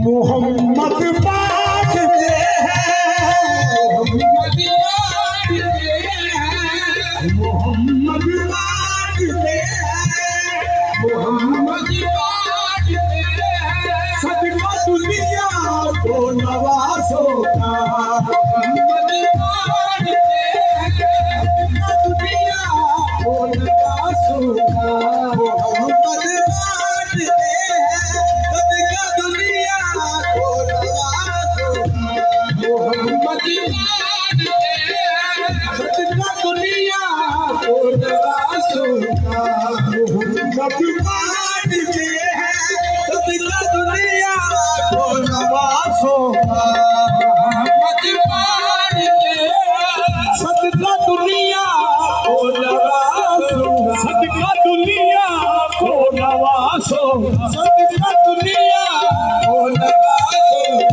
मोहम्मद बांटते हैं, मोहम्मद बांटते हैं, मोहम्मद बांटते हैं, सदका दुनिया को नवाजों का, मोहम्मद बांटते हैं, सदका दुनिया को नवाजों का, मोहम्मद बांटते हैं, सदका दुनिया को नवाजों का, मोहम्मद बांटते हैं, सदका दुनिया को नवाजों का, मोहम्मद बांटते हैं, सदका दुनिया को नवाजों का, मोहम्मद बांटते हैं, सदका दुनिया को नवाजों का, सदका दुनिया को नवाजों का, सदका दुनिया को नवाजों का, सदका दुनिया को नवाजों का,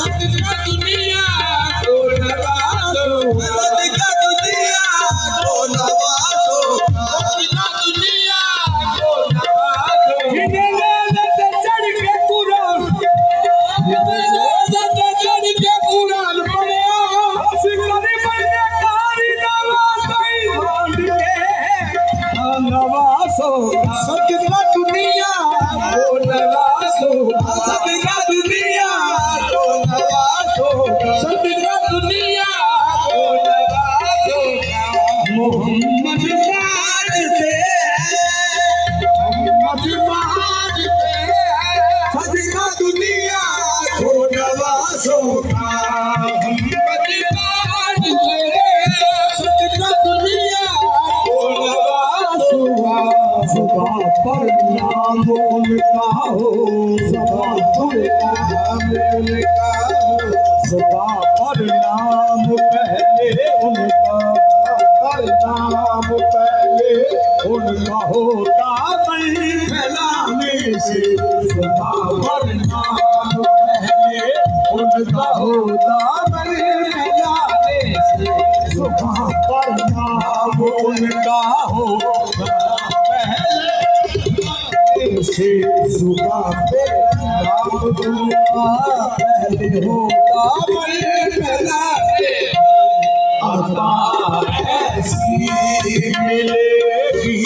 सदका दुनिया को नवाजों का, सदका दुनिया को नवाजों का, सदका दुनिया को नवाजों का। चढ़ के कुरान, चढ़ के कुरान पढ़िया, सिकरी बने कारी नवाज़ों के नवाजों का, सदका दुनिया को नवाजों का, सदका दुनिया को नवाजों का, सदका दुनिया को नवाजों का। मोहम्मद बांटते हैं, मोहम्मद बांटते हैं, सदका दुनिया को नवाजों का, मोहम्मद बांटते हैं, सदका दुनिया को नवाजों का। ज़ुबां पर नाम उनका हो, ज़ुबां पर नाम उनका हो, ज़ुबां पर नाम पहले उनका, पर नाम पहले उनका होता नहीं फैलाने से, ज़ुबां पर नाम पहले उनका होता नहीं फैलाने से, ज़ुबां पर नाम उनका होता पहले से, ज़ुबां पे नाम उनका पहले होता नहीं फैलाने। अता ऐसी मिलेगी